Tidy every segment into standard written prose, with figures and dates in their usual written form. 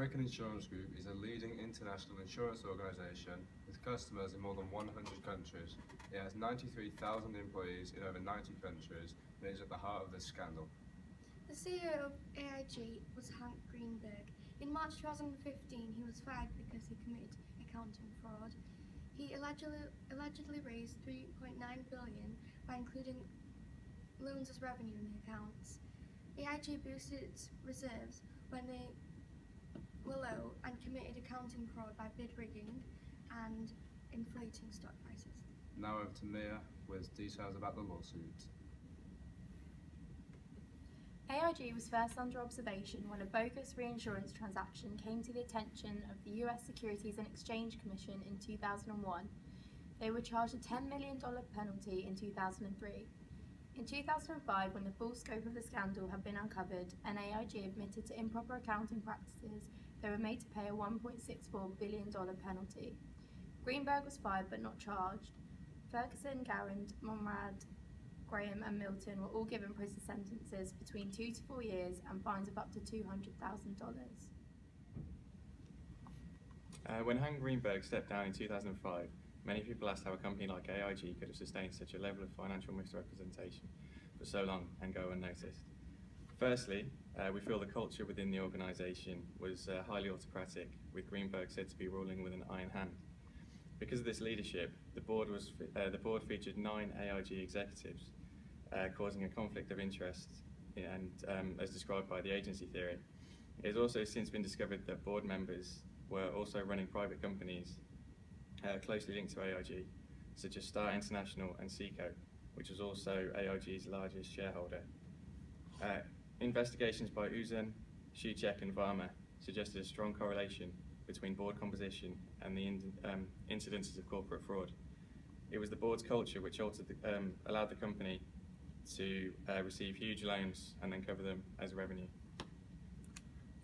American Insurance Group is a leading international insurance organisation with customers in more than 100 countries. It has 93,000 employees in over 90 countries and is at the heart of this scandal. The CEO of AIG was Hank Greenberg. In March 2015, he was fired because he committed accounting fraud. He allegedly raised $3.9 billion by including loans as revenue in the accounts. AIG boosted its reserves when they were low and committed accounting fraud by bid rigging and inflating stock prices. Now over to Mia with details about the lawsuit. AIG was first under observation when a bogus reinsurance transaction came to the attention of the US Securities and Exchange Commission in 2001. They were charged a $10 million penalty in 2003. In 2005, when the full scope of the scandal had been uncovered and AIG admitted to improper accounting practices, they were made to pay a $1.64 billion penalty. Greenberg was fired but not charged. Ferguson, Garand, Monrad, Graham and Milton were all given prison sentences between 2 to 4 years and fines of up to $200,000. When Hank Greenberg stepped down in 2005, many people asked how a company like AIG could have sustained such a level of financial misrepresentation for so long and go unnoticed. Firstly, we feel the culture within the organisation was highly autocratic, with Greenberg said to be ruling with an iron hand. Because of this leadership, the board featured 9 AIG executives, causing a conflict of interest, and as described by the agency theory. It has also since been discovered that board members were also running private companies closely linked to AIG, such as Star International and Seco, which was also AIG's largest shareholder. Investigations by Uzun, Shuchek and Varma suggested a strong correlation between board composition and the incidences of corporate fraud. It was the board's culture which allowed the company to receive huge loans and then cover them as revenue.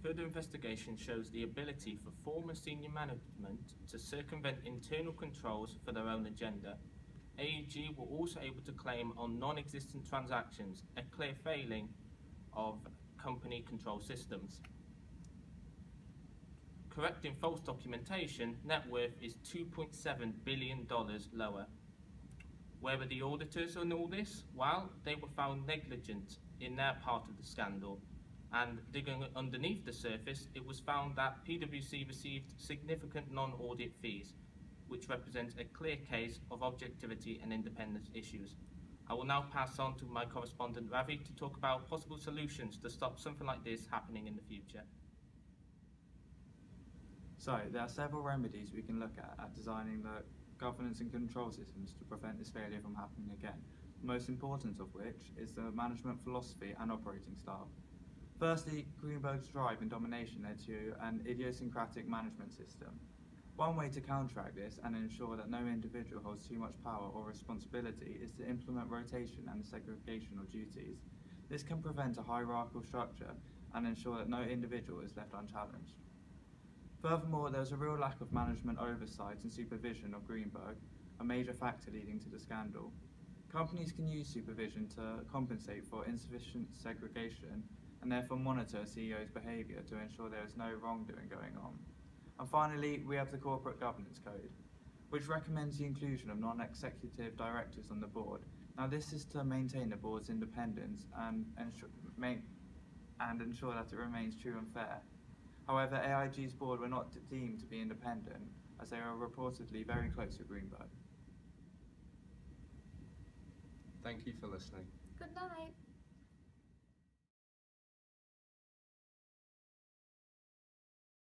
Further investigation shows the ability for former senior management to circumvent internal controls for their own agenda. AIG were also able to claim on non-existent transactions, a clear failing of company control systems. Correcting false documentation, net worth is $2.7 billion lower. Where were the auditors on all this? Well, they were found negligent in their part of the scandal. And digging underneath the surface, it was found that PwC received significant non-audit fees, which represents a clear case of objectivity and independence issues. I will now pass on to my correspondent Ravi to talk about possible solutions to stop something like this happening in the future. So, there are several remedies we can look at designing the governance and control systems to prevent this failure from happening again, the most important of which is the management philosophy and operating style. Firstly, Greenberg's drive and domination led to an idiosyncratic management system. One way to counteract this and ensure that no individual holds too much power or responsibility is to implement rotation and segregation of duties. This can prevent a hierarchical structure and ensure that no individual is left unchallenged. Furthermore, there was a real lack of management oversight and supervision of Greenberg, a major factor leading to the scandal. Companies can use supervision to compensate for insufficient segregation and therefore monitor a CEO's behaviour to ensure there is no wrongdoing going on. And finally, we have the Corporate Governance Code, which recommends the inclusion of non-executive directors on the board. Now, this is to maintain the board's independence and ensure that it remains true and fair. However, AIG's board were not deemed to be independent, as they are reportedly very close to Greenberg. Thank you for listening. Good night.